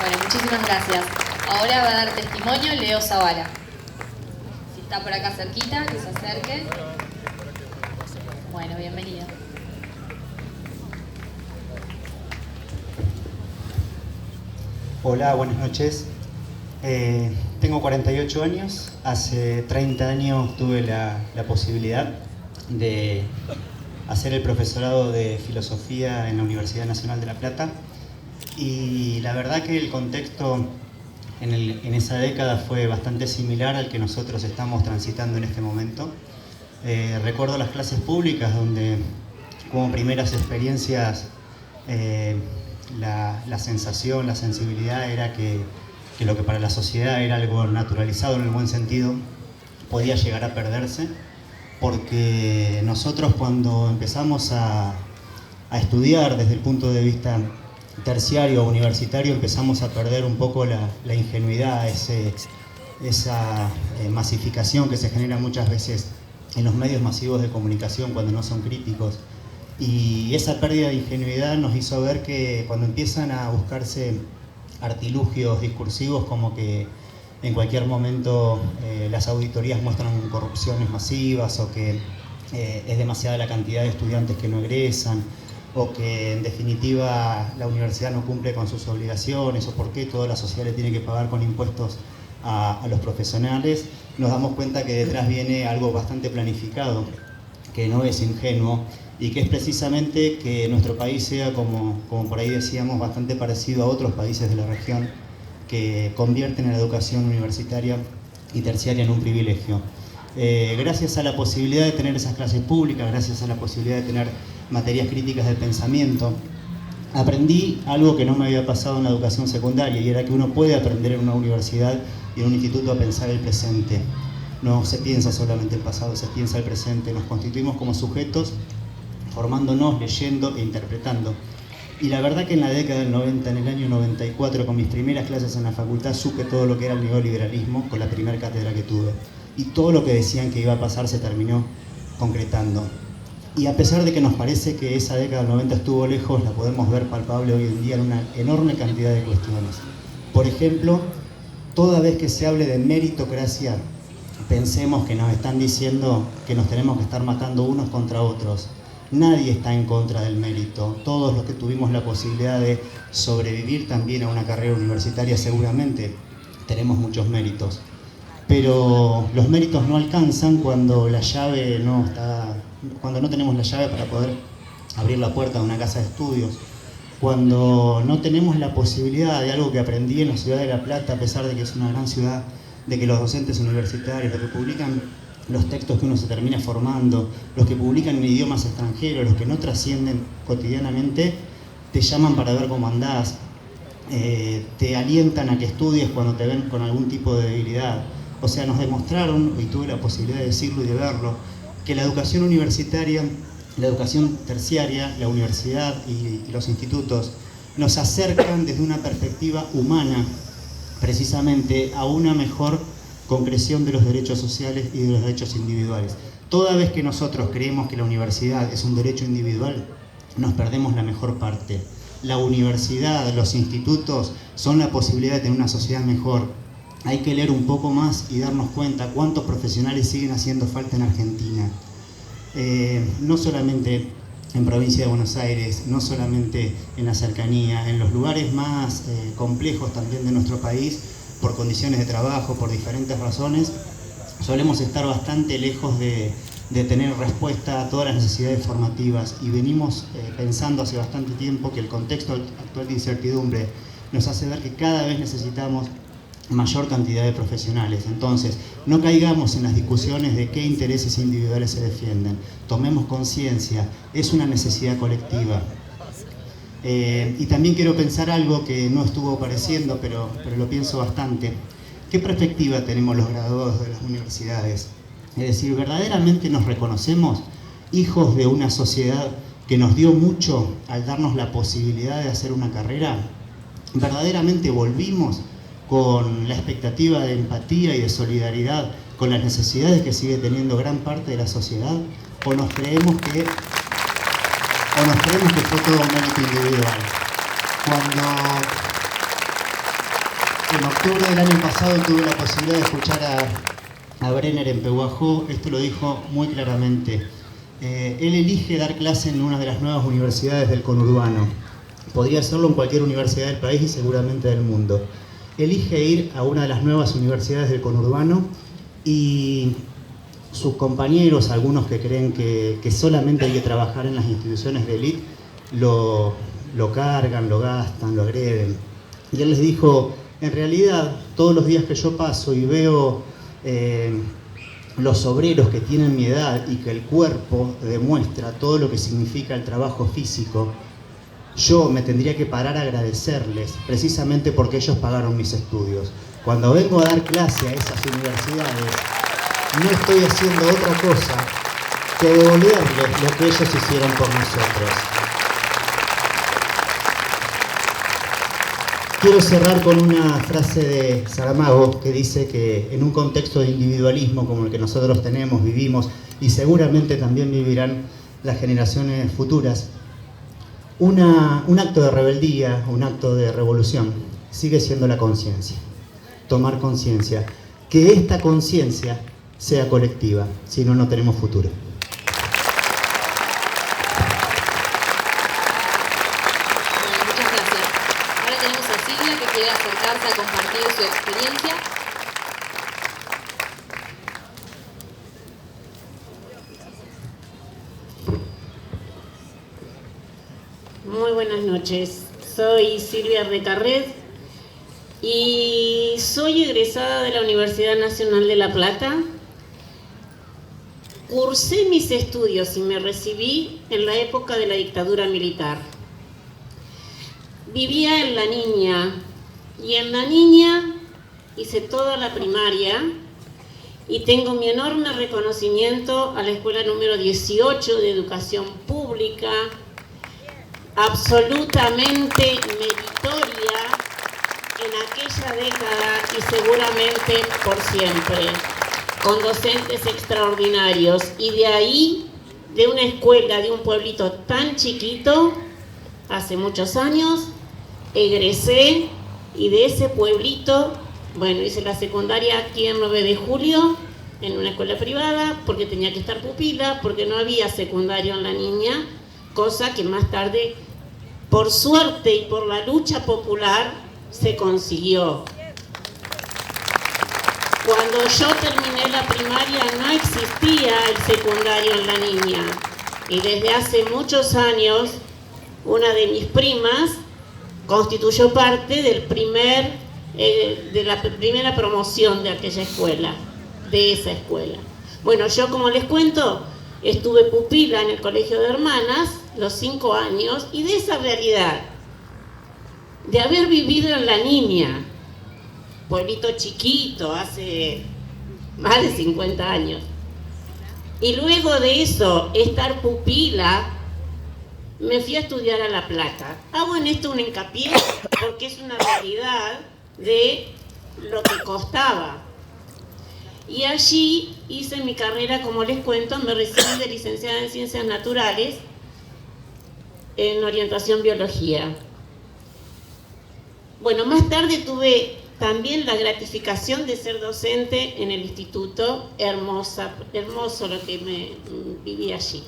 Bueno, muchísimas gracias. Ahora va a dar testimonio Leo Zavala. Si está por acá cerquita, que se acerque. Bueno, bienvenido. Hola, buenas noches. Tengo 48 años. Hace 30 años tuve la posibilidad de hacer el profesorado de filosofía en la Universidad Nacional de La Plata. Y la verdad que el contexto en esa década fue bastante similar al que nosotros estamos transitando en este momento. Recuerdo las clases públicas donde, como primeras experiencias, la sensación, la sensibilidad era que lo que para la sociedad era algo naturalizado en el buen sentido podía llegar a perderse, porque nosotros cuando empezamos a estudiar desde el punto de vista terciario o universitario empezamos a perder un poco la ingenuidad, esa masificación que se genera muchas veces en los medios masivos de comunicación cuando no son críticos. Y esa pérdida de ingenuidad nos hizo ver que cuando empiezan a buscarse artilugios discursivos como que en cualquier momento las auditorías muestran corrupciones masivas o que es demasiada la cantidad de estudiantes que no egresan, o que en definitiva la universidad no cumple con sus obligaciones, o por qué toda la sociedad le tiene que pagar con impuestos a los profesionales, nos damos cuenta que detrás viene algo bastante planificado, que no es ingenuo, y que es precisamente que nuestro país sea, como por ahí decíamos, bastante parecido a otros países de la región que convierten la educación universitaria y terciaria en un privilegio. Gracias a la posibilidad de tener esas clases públicas, gracias a la posibilidad de tener materias críticas del pensamiento, aprendí algo que no me había pasado en la educación secundaria, y era que uno puede aprender en una universidad y en un instituto a pensar el presente. No se piensa solamente el pasado, se piensa el presente. Nos constituimos como sujetos, formándonos, leyendo e interpretando. Y la verdad que en la década del 90, en el año 94, con mis primeras clases en la facultad, supe todo lo que era el neoliberalismo con la primera cátedra que tuve. Y todo lo que decían que iba a pasar se terminó concretando. Y a pesar de que nos parece que esa década del 90 estuvo lejos, la podemos ver palpable hoy en día en una enorme cantidad de cuestiones. Por ejemplo, toda vez que se hable de meritocracia, pensemos que nos están diciendo que nos tenemos que estar matando unos contra otros. Nadie está en contra del mérito. Todos los que tuvimos la posibilidad de sobrevivir también a una carrera universitaria seguramente tenemos muchos méritos. Pero los méritos no alcanzan cuando la llave no está, cuando no tenemos la llave para poder abrir la puerta de una casa de estudios, cuando no tenemos la posibilidad de algo que aprendí en la ciudad de La Plata, a pesar de que es una gran ciudad, de que los docentes universitarios, los que publican los textos que uno se termina formando, los que publican en idiomas extranjeros, los que no trascienden cotidianamente, te llaman para ver cómo andás, te alientan a que estudies cuando te ven con algún tipo de debilidad. O sea, nos demostraron, y tuve la posibilidad de decirlo y de verlo, que la educación universitaria, la educación terciaria, la universidad y los institutos nos acercan desde una perspectiva humana, precisamente a una mejor concreción de los derechos sociales y de los derechos individuales. Toda vez que nosotros creemos que la universidad es un derecho individual, nos perdemos la mejor parte. La universidad, los institutos son la posibilidad de tener una sociedad mejor. Hay que leer un poco más y darnos cuenta cuántos profesionales siguen haciendo falta en Argentina. No solamente en provincia de Buenos Aires, no solamente en la cercanía, en los lugares más complejos también de nuestro país, por condiciones de trabajo, por diferentes razones, solemos estar bastante lejos de tener respuesta a todas las necesidades formativas, y venimos pensando hace bastante tiempo que el contexto actual de incertidumbre nos hace ver que cada vez necesitamos mayor cantidad de profesionales. Entonces, no caigamos en las discusiones de qué intereses individuales se defienden. Tomemos conciencia, es una necesidad colectiva. Y también quiero pensar algo que no estuvo apareciendo, pero lo pienso bastante. ¿Qué perspectiva tenemos los graduados de las universidades? Es decir, ¿verdaderamente nos reconocemos hijos de una sociedad que nos dio mucho al darnos la posibilidad de hacer una carrera? ¿Verdaderamente volvimos con la expectativa de empatía y de solidaridad con las necesidades que sigue teniendo gran parte de la sociedad? ¿O nos creemos que fue todo un mérito individual? octubre del año pasado tuve la posibilidad de escuchar a Brenner en Pehuajó. Esto lo dijo muy claramente. Él elige dar clase en una de las nuevas universidades del conurbano. Podría hacerlo en cualquier universidad del país y seguramente del mundo. Elige ir a una de las nuevas universidades del conurbano y sus compañeros, algunos que creen que solamente hay que trabajar en las instituciones de élite, lo cargan, lo gastan, lo agreden. Y él les dijo, en realidad, todos los días que yo paso y veo los obreros que tienen mi edad y que el cuerpo demuestra todo lo que significa el trabajo físico, yo me tendría que parar a agradecerles, precisamente porque ellos pagaron mis estudios. Cuando vengo a dar clase a esas universidades, no estoy haciendo otra cosa que devolverles lo que ellos hicieron por nosotros. Quiero cerrar con una frase de Saramago que dice que en un contexto de individualismo como el que nosotros tenemos, vivimos y seguramente también vivirán las generaciones futuras, un acto de rebeldía, un acto de revolución sigue siendo la conciencia. Tomar conciencia, que esta conciencia sea colectiva, si no, no tenemos futuro. Muchas gracias. Ahora tenemos a Silvia que quiere acercarse a compartir su experiencia. Muy buenas noches, soy Silvia Recarred y soy egresada de la Universidad Nacional de La Plata. Cursé mis estudios y me recibí en la época de la dictadura militar. Vivía en La Niña y en La Niña hice toda la primaria y tengo mi enorme reconocimiento a la escuela número 18 de educación pública, absolutamente meritoria en aquella década y seguramente por siempre, con docentes extraordinarios. Y de ahí, de una escuela de un pueblito tan chiquito, hace muchos años, egresé y de ese pueblito, bueno, hice la secundaria aquí en 9 de Julio, en una escuela privada, porque tenía que estar pupila, porque no había secundario en La Niña, cosa que más tarde, por suerte y por la lucha popular, se consiguió. Cuando yo terminé la primaria no existía el secundario en La Niña y desde hace muchos años una de mis primas constituyó parte de la primera promoción de aquella escuela, de esa escuela. Bueno, yo, como les cuento, estuve pupila en el colegio de hermanas los 5 años y de esa realidad, de haber vivido en La Niña, pueblito chiquito, hace más de 50 años, y luego de eso, estar pupila, me fui a estudiar a La Plata. Hago en esto un hincapié porque es una realidad de lo que costaba. Y allí hice mi carrera, como les cuento, me recibí de licenciada en Ciencias Naturales en orientación biología. Bueno, más tarde tuve también la gratificación de ser docente en el instituto. Hermoso lo que me viví allí.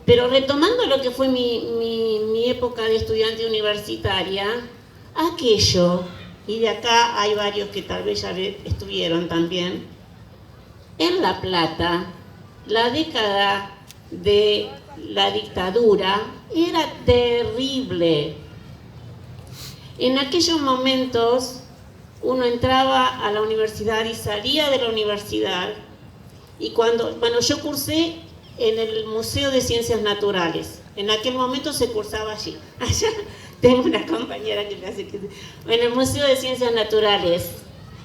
Pero retomando lo que fue mi época de estudiante universitaria, aquello, y de acá hay varios que tal vez ya estuvieron también, en La Plata, la década de la dictadura era terrible. En aquellos momentos uno entraba a la universidad y salía de la universidad, y bueno, yo cursé en el Museo de Ciencias Naturales. En aquel momento se cursaba allí. Allá tengo una compañera que me hace que... En el Museo de Ciencias Naturales,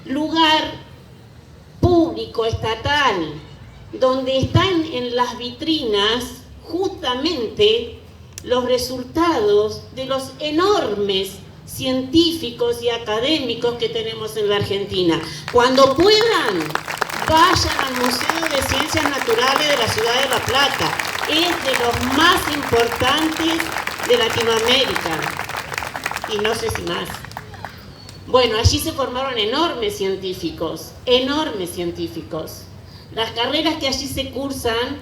lugar público, estatal, donde están en las vitrinas justamente los resultados de los enormes científicos y académicos que tenemos en la Argentina. Cuando puedan, vayan al Museo de Ciencias Naturales de la ciudad de La Plata. Es de los más importantes de Latinoamérica. Y no sé si más. Bueno, allí se formaron enormes científicos. Las carreras que allí se cursan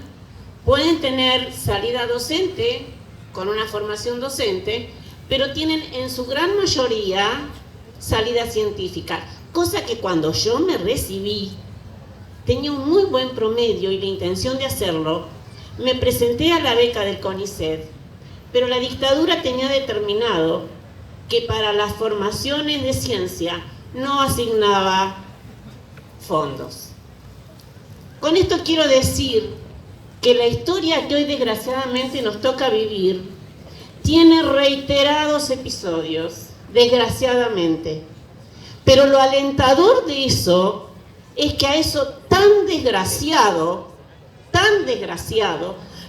pueden tener salida docente, con una formación docente, pero tienen en su gran mayoría salida científica. Cosa que cuando yo me recibí, tenía un muy buen promedio y la intención de hacerlo, me presenté a la beca del CONICET, pero la dictadura tenía determinado que para las formaciones de ciencia no asignaba fondos. Con esto quiero decir que la historia que hoy desgraciadamente nos toca vivir tiene reiterados episodios, desgraciadamente. Pero lo alentador de eso es que a eso tan desgraciado,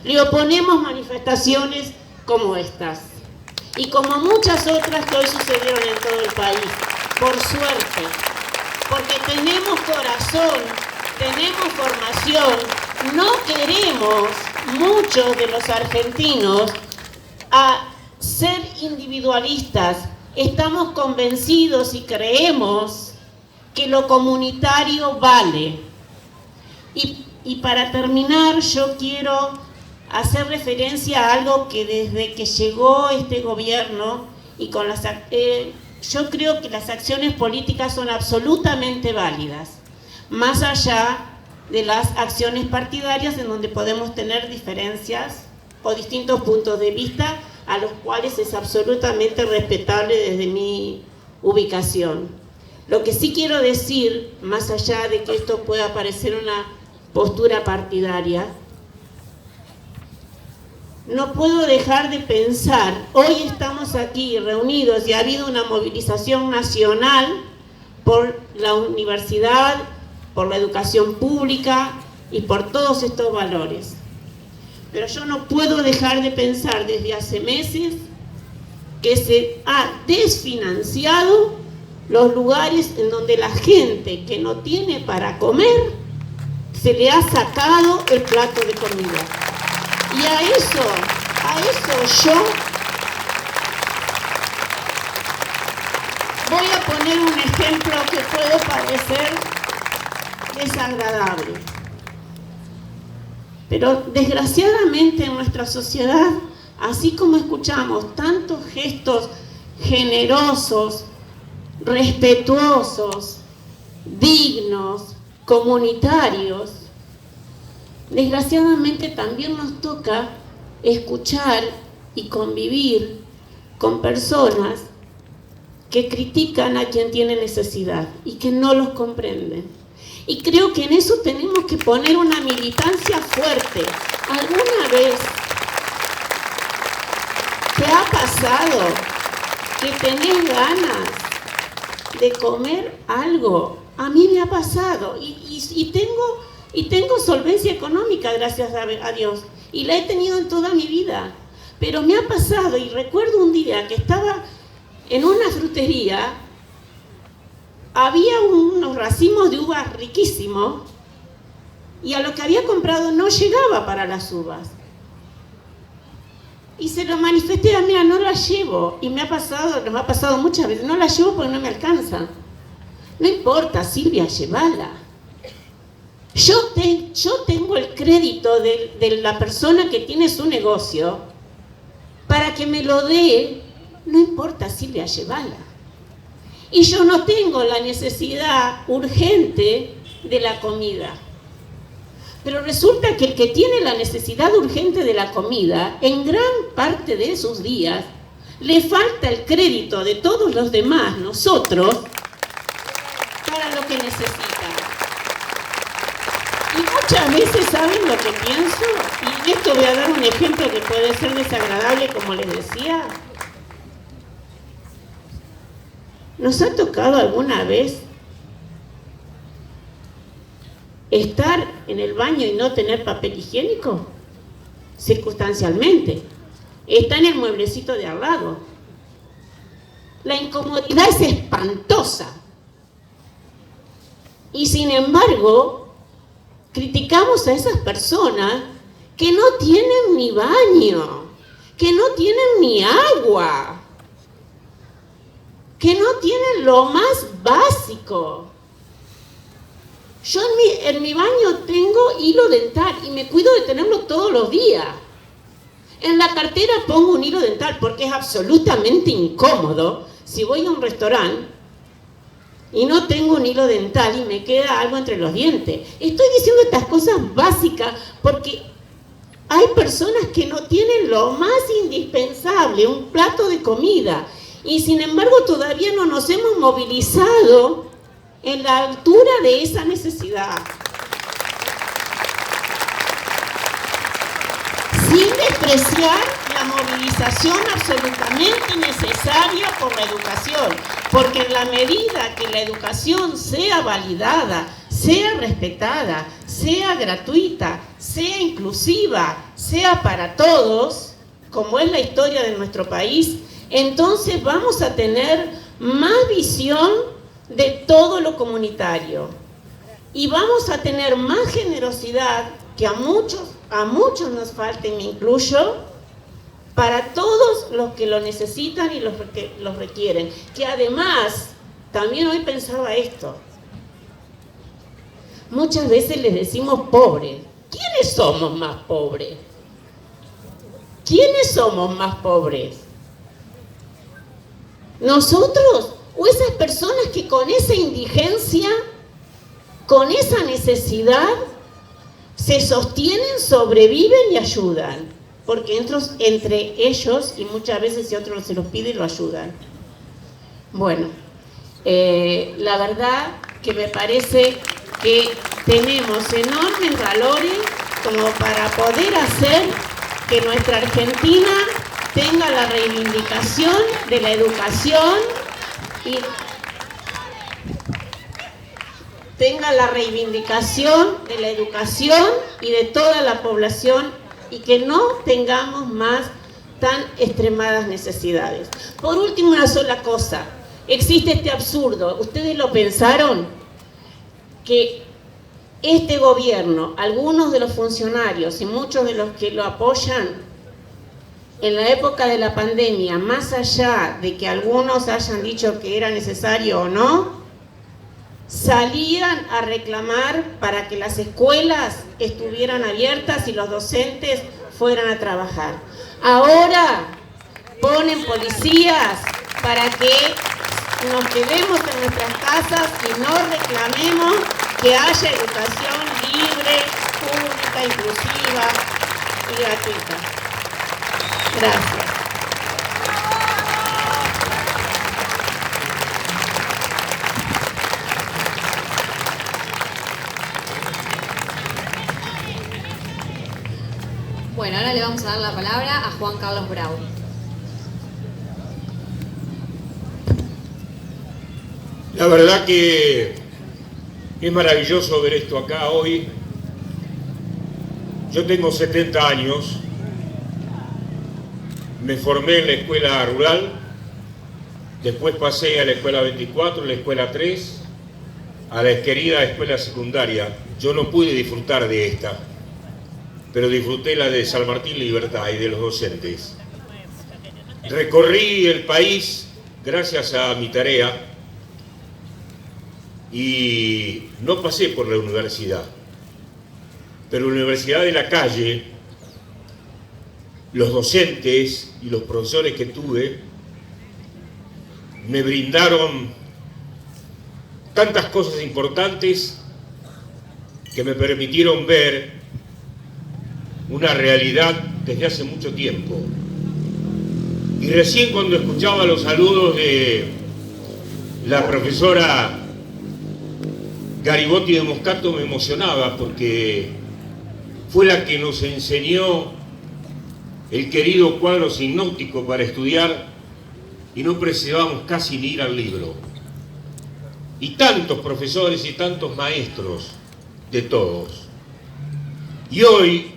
le oponemos manifestaciones como estas. Y como muchas otras que hoy sucedieron en todo el país, por suerte, porque tenemos corazón, tenemos formación, no queremos muchos de los argentinos a ser individualistas, estamos convencidos y creemos que lo comunitario vale. Y para terminar, yo quiero hacer referencia a algo que desde que llegó este gobierno y con yo creo que las acciones políticas son absolutamente válidas, más allá de las acciones partidarias en donde podemos tener diferencias o distintos puntos de vista a los cuales es absolutamente respetable desde mi ubicación. Lo que sí quiero decir, más allá de que esto pueda parecer una postura partidaria, no puedo dejar de pensar, hoy estamos aquí reunidos y ha habido una movilización nacional por la universidad, por la educación pública y por todos estos valores. Pero yo no puedo dejar de pensar desde hace meses que se ha desfinanciado los lugares en donde la gente que no tiene para comer se le ha sacado el plato de comida. Y a eso yo voy a poner un ejemplo que puede parecer desagradable. Pero desgraciadamente en nuestra sociedad, así como escuchamos tantos gestos generosos, respetuosos, dignos, comunitarios, desgraciadamente también nos toca escuchar y convivir con personas que critican a quien tiene necesidad y que no los comprenden. Y creo que en eso tenemos que poner una militancia fuerte. ¿Alguna vez te ha pasado que tenés ganas de comer algo? A mí me ha pasado y tengo solvencia económica, gracias a Dios, y la he tenido en toda mi vida. Pero me ha pasado, y recuerdo un día que estaba en una frutería, había unos racimos de uvas riquísimos y a lo que había comprado no llegaba para las uvas. Y se lo manifesté, mira, no las llevo. Y nos ha pasado muchas veces, no las llevo porque no me alcanza. No importa, Silvia, llévala. Yo tengo el crédito de la persona que tiene su negocio para que me lo dé. No importa, Silvia, llévala. Y yo no tengo la necesidad urgente de la comida. Pero resulta que el que tiene la necesidad urgente de la comida, en gran parte de sus días, le falta el crédito de todos los demás, nosotros, para lo que necesita. Y muchas veces, ¿saben lo que pienso? Y en esto voy a dar un ejemplo que puede ser desagradable, como les decía. ¿Nos ha tocado alguna vez estar en el baño y no tener papel higiénico? Circunstancialmente. Está en el mueblecito de al lado. La incomodidad es espantosa. Y sin embargo, criticamos a esas personas que no tienen ni baño, que no tienen ni agua. que no tienen lo más básico. Yo en mi baño tengo hilo dental y me cuido de tenerlo todos los días. En la cartera pongo un hilo dental porque es absolutamente incómodo si voy a un restaurante y no tengo un hilo dental y me queda algo entre los dientes. Estoy diciendo estas cosas básicas porque hay personas que no tienen lo más indispensable, un plato de comida, y sin embargo todavía no nos hemos movilizado en la altura de esa necesidad. Sin despreciar la movilización absolutamente necesaria por la educación, porque en la medida que la educación sea validada, sea respetada, sea gratuita, sea inclusiva, sea para todos, como es la historia de nuestro país, entonces vamos a tener más visión de todo lo comunitario y vamos a tener más generosidad, que a muchos nos falta, y me incluyo, para todos los que lo necesitan y los que los requieren. Que además, también hoy pensaba esto, muchas veces les decimos pobres. ¿Quiénes somos más pobres? ¿Quiénes somos más pobres? ¿Nosotros o esas personas que con esa indigencia, con esa necesidad, se sostienen, sobreviven y ayudan? Porque entre ellos, y muchas veces si otro se los pide, lo ayudan. Bueno, la verdad que me parece que tenemos enormes valores como para poder hacer que nuestra Argentina tenga la reivindicación de la educación y tenga la reivindicación de la educación y de toda la población, y que no tengamos más tan extremadas necesidades. Por último, una sola cosa. Existe este absurdo. ¿Ustedes lo pensaron? Que este gobierno, algunos de los funcionarios y muchos de los que lo apoyan, en la época de la pandemia, más allá de que algunos hayan dicho que era necesario o no, salían a reclamar para que las escuelas estuvieran abiertas y los docentes fueran a trabajar. Ahora ponen policías para que nos quedemos en nuestras casas y no reclamemos que haya educación libre, pública, inclusiva y gratuita. Gracias. Bueno, ahora le vamos a dar la palabra a Juan Carlos Bravo. La verdad que es maravilloso ver esto acá hoy. Yo tengo 70 años, me formé en la escuela rural, después pasé a la escuela 24, la escuela 3, a la querida escuela secundaria. Yo no pude disfrutar de esta, pero disfruté la de San Martín Libertad y de los docentes. Recorrí el país gracias a mi tarea y no pasé por la universidad, pero la universidad de la calle, los docentes y los profesores que tuve me brindaron tantas cosas importantes que me permitieron ver una realidad desde hace mucho tiempo. Y recién cuando escuchaba los saludos de la profesora Garibotti de Moscato me emocionaba, porque fue la que nos enseñó el querido cuadro sinóptico para estudiar y no precisábamos casi ni ir al libro. Y tantos profesores y tantos maestros de todos. Y hoy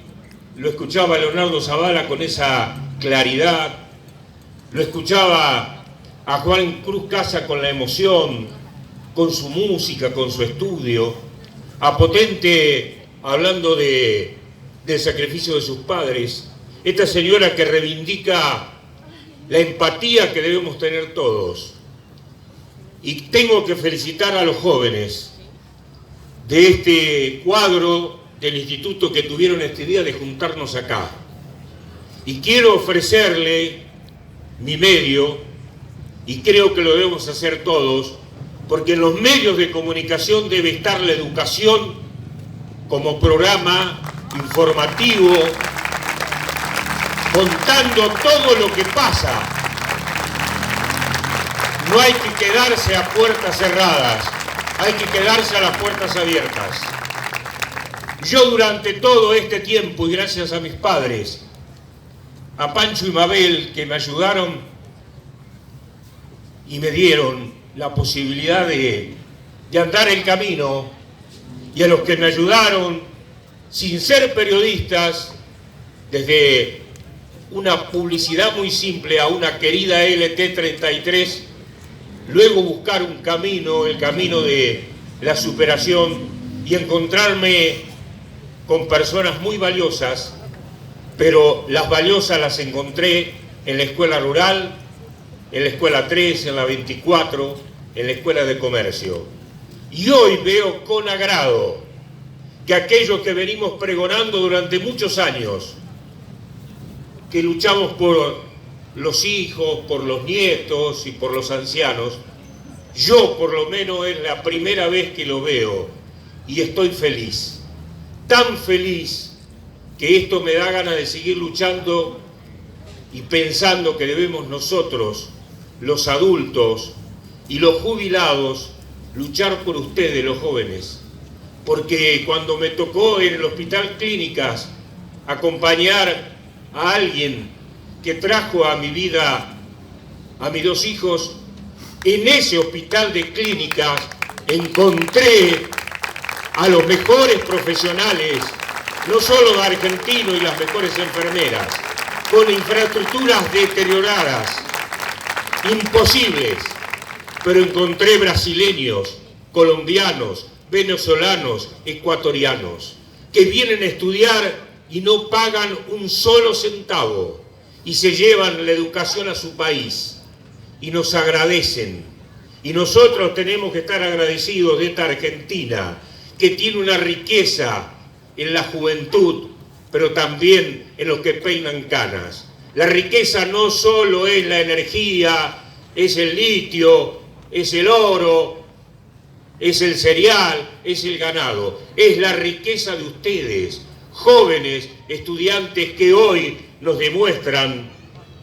lo escuchaba Leonardo Zavala con esa claridad, lo escuchaba a Juan Cruz Casa con la emoción, con su música, con su estudio, a Potente hablando del sacrificio de sus padres, esta señora que reivindica la empatía que debemos tener todos. Y tengo que felicitar a los jóvenes de este cuadro del instituto que tuvieron este día de juntarnos acá. Y quiero ofrecerle mi medio, y creo que lo debemos hacer todos, porque en los medios de comunicación debe estar la educación como programa informativo, contando todo lo que pasa. No hay que quedarse a puertas cerradas, hay que quedarse a las puertas abiertas. Yo durante todo este tiempo, y gracias a mis padres, a Pancho y Mabel, que me ayudaron y me dieron la posibilidad de andar el camino, y a los que me ayudaron sin ser periodistas, desde una publicidad muy simple a una querida LT33, luego buscar un camino, el camino de la superación, y encontrarme con personas muy valiosas, pero las valiosas las encontré en la escuela rural, en la escuela 3, en la 24, en la escuela de comercio. Y hoy veo con agrado que aquellos que venimos pregonando durante muchos años, que luchamos por los hijos, por los nietos y por los ancianos, yo por lo menos es la primera vez que lo veo y estoy feliz, tan feliz que esto me da ganas de seguir luchando y pensando que debemos nosotros, los adultos y los jubilados, luchar por ustedes, los jóvenes. Porque cuando me tocó en el Hospital Clínicas acompañar a alguien que trajo a mi vida a mis dos hijos, en ese Hospital de Clínicas encontré a los mejores profesionales, no solo argentinos y las mejores enfermeras, con infraestructuras deterioradas, imposibles, pero encontré brasileños, colombianos, venezolanos, ecuatorianos, que vienen a estudiar y no pagan un solo centavo y se llevan la educación a su país y nos agradecen. Y nosotros tenemos que estar agradecidos de esta Argentina, que tiene una riqueza en la juventud, pero también en los que peinan canas. La riqueza no solo es la energía, es el litio, es el oro, es el cereal, es el ganado. Es la riqueza de ustedes, jóvenes estudiantes, que hoy nos demuestran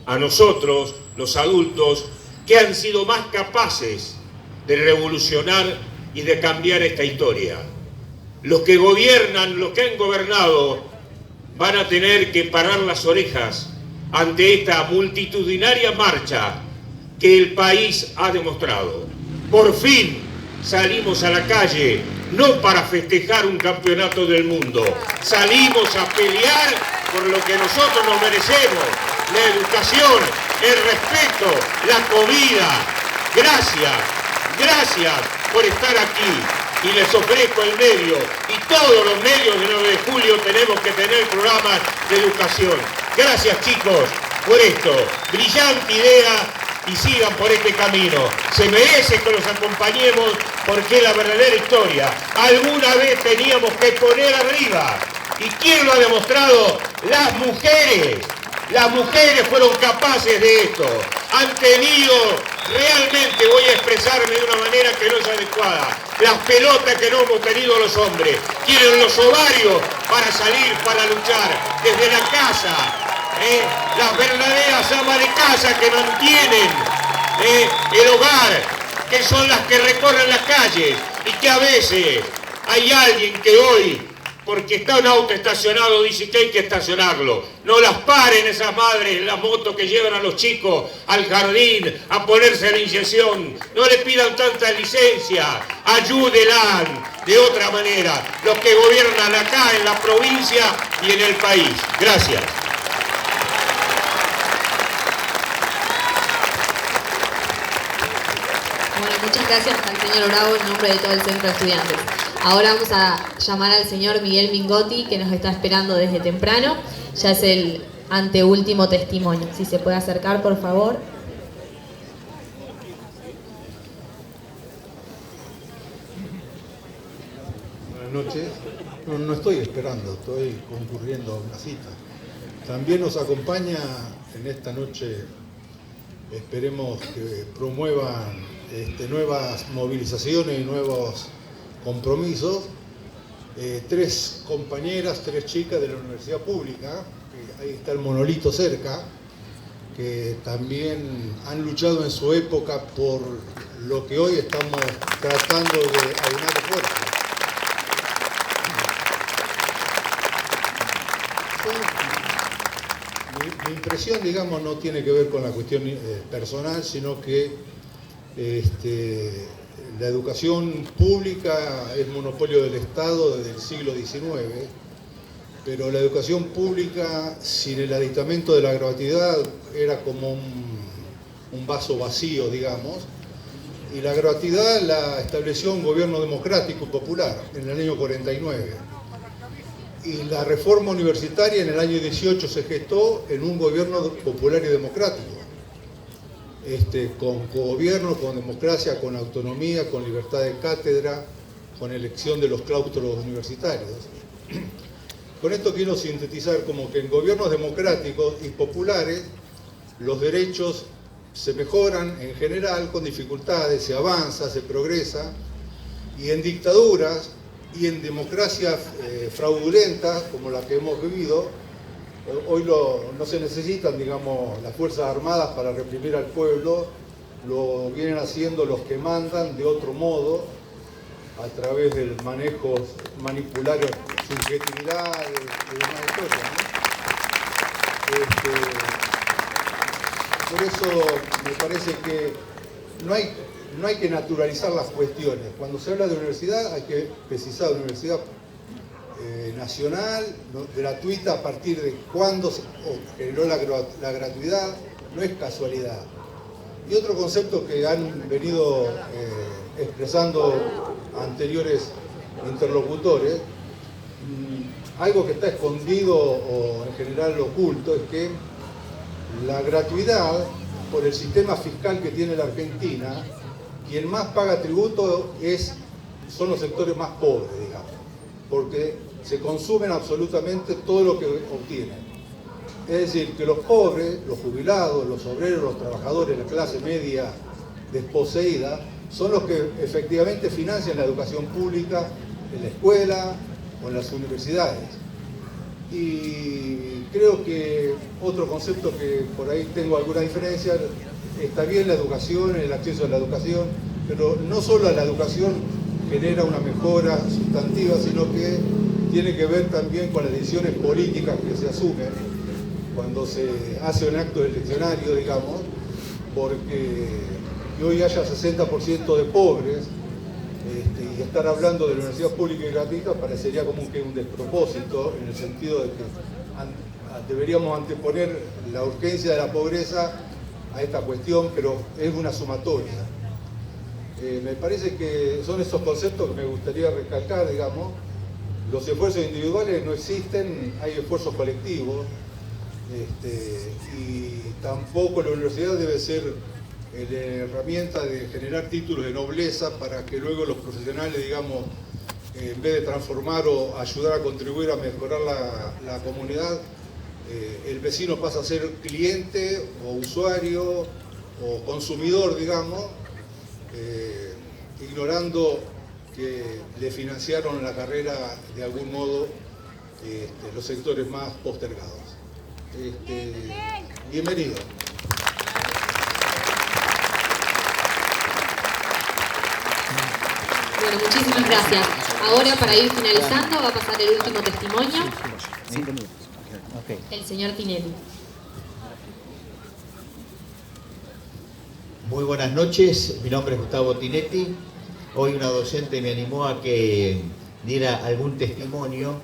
a nosotros, los adultos, que han sido más capaces de revolucionar y de cambiar esta historia. Los que gobiernan, los que han gobernado, van a tener que parar las orejas ante esta multitudinaria marcha que el país ha demostrado. Por fin salimos a la calle, no para festejar un campeonato del mundo, salimos a pelear por lo que nosotros nos merecemos: la educación, el respeto, la comida. Gracias por estar aquí, y les ofrezco el medio, y todos los medios de 9 de julio tenemos que tener programas de educación. Gracias, chicos, por esto, brillante idea, y sigan por este camino. Se merece que los acompañemos, porque es la verdadera historia. Alguna vez teníamos que poner arriba. ¿Y quién lo ha demostrado? Las mujeres. Las mujeres fueron capaces de esto. Han tenido, realmente voy a expresarme de una manera que no es adecuada, las pelotas que no hemos tenido los hombres. Tienen los ovarios para salir, para luchar desde la casa. Las verdaderas amas de casa que mantienen el hogar, que son las que recorren las calles, y que a veces hay alguien que hoy, porque está un auto estacionado, dice que hay que estacionarlo. No las paren esas madres, las motos que llevan a los chicos al jardín a ponerse la inyección. No le pidan tanta licencia, ayúdenlas de otra manera, los que gobiernan acá en la provincia y en el país. Gracias. Bueno, muchas gracias al señor Bravo en nombre de todo el Centro de Estudiantes. Ahora vamos a llamar al señor Miguel Mingotti, que nos está esperando desde temprano. Ya es el anteúltimo testimonio. Si se puede acercar, por favor. noches. No estoy esperando, estoy concurriendo a una cita. También nos acompaña en esta noche, esperemos que promuevan nuevas movilizaciones y nuevos compromisos, 3 compañeras, 3 chicas de la universidad pública, que ahí está el monolito cerca, que también han luchado en su época por lo que hoy estamos tratando de aunar esfuerzos. Mi impresión, digamos, no tiene que ver con la cuestión personal, sino que la educación pública es monopolio del Estado desde el siglo XIX, pero la educación pública sin el aditamento de la gratuidad era como un vaso vacío, digamos, y la gratuidad la estableció un gobierno democrático y popular en el año 49. Y la reforma universitaria en el año 18 se gestó en un gobierno popular y democrático, con cogobierno, con democracia, con autonomía, con libertad de cátedra, con elección de los claustros universitarios. Con esto quiero sintetizar como que en gobiernos democráticos y populares los derechos se mejoran en general con dificultades, se avanza, se progresa, y en dictaduras y en democracias fraudulentas como la que hemos vivido, hoy no se necesitan, digamos, las Fuerzas Armadas para reprimir al pueblo, lo vienen haciendo los que mandan de otro modo, a través del manejo, manipular subjetividades y demás cosas, ¿no? Por eso me parece que no hay que naturalizar las cuestiones. Cuando se habla de universidad hay que precisar universidad nacional, gratuita, a partir de cuándo se generó la gratuidad, no es casualidad. Y otro concepto que han venido expresando anteriores interlocutores, algo que está escondido o en general oculto, es que la gratuidad, por el sistema fiscal que tiene la Argentina, quien más paga tributo son los sectores más pobres, digamos, porque se consumen absolutamente todo lo que obtienen. Es decir, que los pobres, los jubilados, los obreros, los trabajadores, la clase media desposeída, son los que efectivamente financian la educación pública en la escuela o en las universidades. Y creo que otro concepto que por ahí tengo alguna diferencia, está bien la educación, el acceso a la educación, pero no solo a la educación genera una mejora sustantiva, sino que tiene que ver también con las decisiones políticas que se asumen cuando se hace un acto eleccionario, digamos, porque que hoy haya 60% de pobres y estar hablando de la universidad pública y gratuita parecería como que un despropósito, en el sentido de que deberíamos anteponer la urgencia de la pobreza a esta cuestión, pero es una sumatoria. Me parece que son esos conceptos que me gustaría recalcar, digamos. Los esfuerzos individuales no existen, hay esfuerzos colectivos, y tampoco la universidad debe ser la herramienta de generar títulos de nobleza para que luego los profesionales, digamos, en vez de transformar o ayudar a contribuir a mejorar la comunidad, el vecino pasa a ser cliente o usuario o consumidor, digamos, ignorando que le financiaron la carrera de algún modo los sectores más postergados. Bienvenido. Bueno, muchísimas gracias. Ahora, para ir finalizando, va a pasar el último testimonio. 5 minutos. Okay. El señor Tinelli. Muy buenas noches, mi nombre es Gustavo Tinetti. Hoy una docente me animó a que diera algún testimonio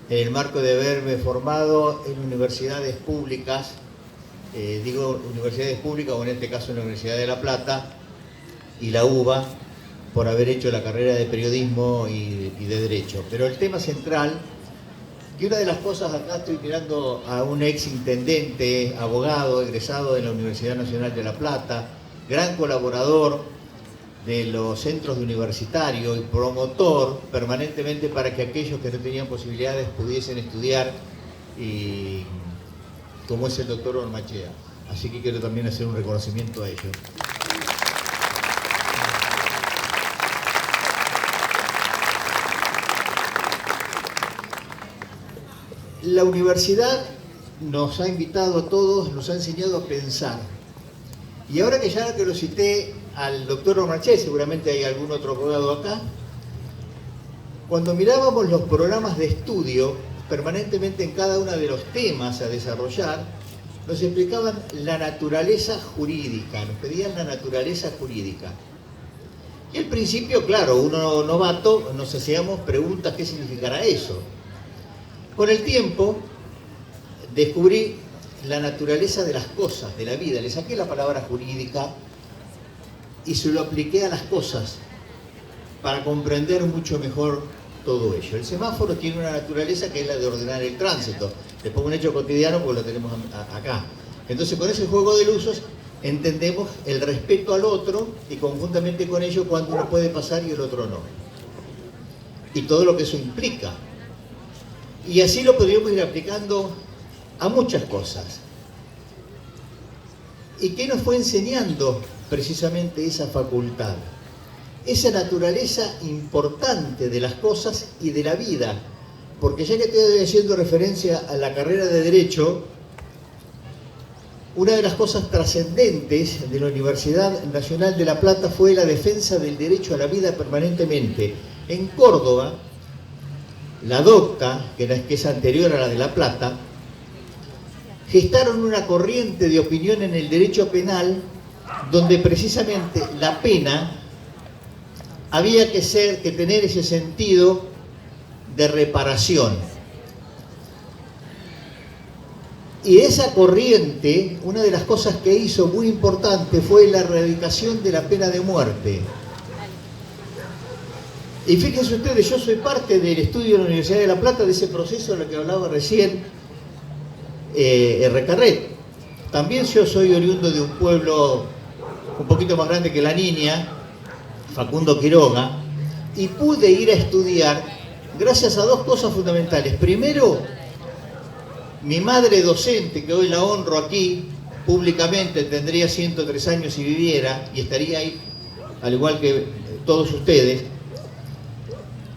en el marco de haberme formado en universidades públicas, digo universidades públicas, o en este caso en la Universidad de La Plata y la UBA, por haber hecho la carrera de periodismo y de derecho. Pero el tema central, que una de las cosas, acá estoy mirando a un ex intendente, abogado, egresado de la Universidad Nacional de La Plata, gran colaborador de los centros universitarios y promotor permanentemente para que aquellos que no tenían posibilidades pudiesen estudiar, y como es el doctor Ormachea. Así que quiero también hacer un reconocimiento a ellos. La universidad nos ha invitado a todos, nos ha enseñado a pensar. Y ahora que ya que lo cité al doctor Ormachea, seguramente hay algún otro abogado acá, cuando mirábamos los programas de estudio, permanentemente en cada uno de los temas a desarrollar, nos explicaban la naturaleza jurídica, nos pedían la naturaleza jurídica. Y al principio, claro, uno novato, nos hacíamos preguntas, ¿qué significará eso? Con el tiempo, descubrí la naturaleza de las cosas, de la vida. Le saqué la palabra jurídica y se lo apliqué a las cosas para comprender mucho mejor todo ello. El semáforo tiene una naturaleza que es la de ordenar el tránsito. Le pongo un hecho cotidiano porque lo tenemos acá. Entonces, con ese juego de luces entendemos el respeto al otro y conjuntamente con ello cuando uno puede pasar y el otro no. Y todo lo que eso implica. Y así lo podríamos ir aplicando a muchas cosas. ¿Y qué nos fue enseñando precisamente esa facultad? Esa naturaleza importante de las cosas y de la vida. Porque ya que estoy haciendo referencia a la carrera de Derecho, una de las cosas trascendentes de la Universidad Nacional de La Plata fue la defensa del derecho a la vida permanentemente. En Córdoba, la DOCTA, que es anterior a la de La Plata, gestaron una corriente de opinión en el derecho penal donde precisamente la pena había que tener ese sentido de reparación. Y esa corriente, una de las cosas que hizo muy importante fue la erradicación de la pena de muerte. Y fíjense ustedes, yo soy parte del estudio de la Universidad de La Plata, de ese proceso del que hablaba recién Recarret. También yo soy oriundo de un pueblo un poquito más grande que La Niña, Facundo Quiroga, y pude ir a estudiar gracias a dos cosas fundamentales. Primero, mi madre docente, que hoy la honro aquí públicamente, tendría 103 años si viviera, y estaría ahí, al igual que todos ustedes,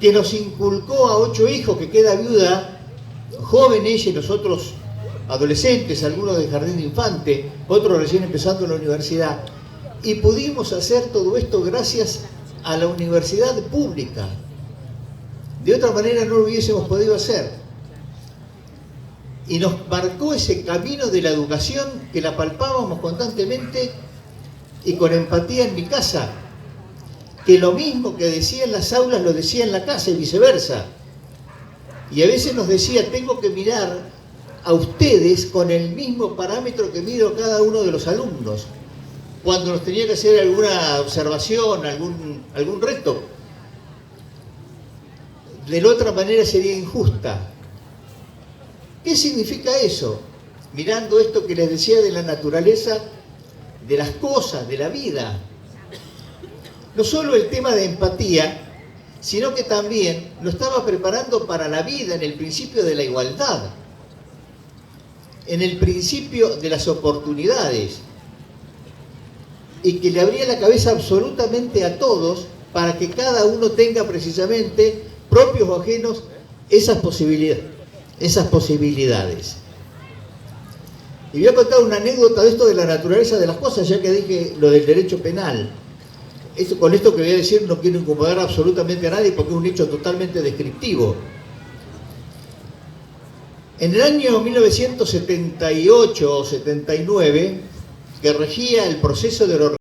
que nos inculcó a 8 hijos, que queda viuda, joven ella y nosotros adolescentes, algunos de jardín de infante, otros recién empezando en la universidad, y pudimos hacer todo esto gracias a la universidad pública. De otra manera no lo hubiésemos podido hacer. Y nos marcó ese camino de la educación que la palpábamos constantemente y con empatía en mi casa. Que lo mismo que decía en las aulas lo decía en la casa y viceversa. Y a veces nos decía, tengo que mirar a ustedes con el mismo parámetro que mido a cada uno de los alumnos. Cuando nos tenía que hacer alguna observación, algún reto. De la otra manera sería injusta. ¿Qué significa eso? Mirando esto que les decía de la naturaleza, de las cosas, de la vida. No solo el tema de empatía, sino que también lo estaba preparando para la vida en el principio de la igualdad, en el principio de las oportunidades, y que le abría la cabeza absolutamente a todos para que cada uno tenga precisamente, propios o ajenos, esas posibilidades. Y voy a contar una anécdota de esto de la naturaleza de las cosas, ya que dije lo del derecho penal. Con esto que voy a decir no quiero incomodar absolutamente a nadie porque es un hecho totalmente descriptivo. En el año 1978 o 79, que regía el proceso de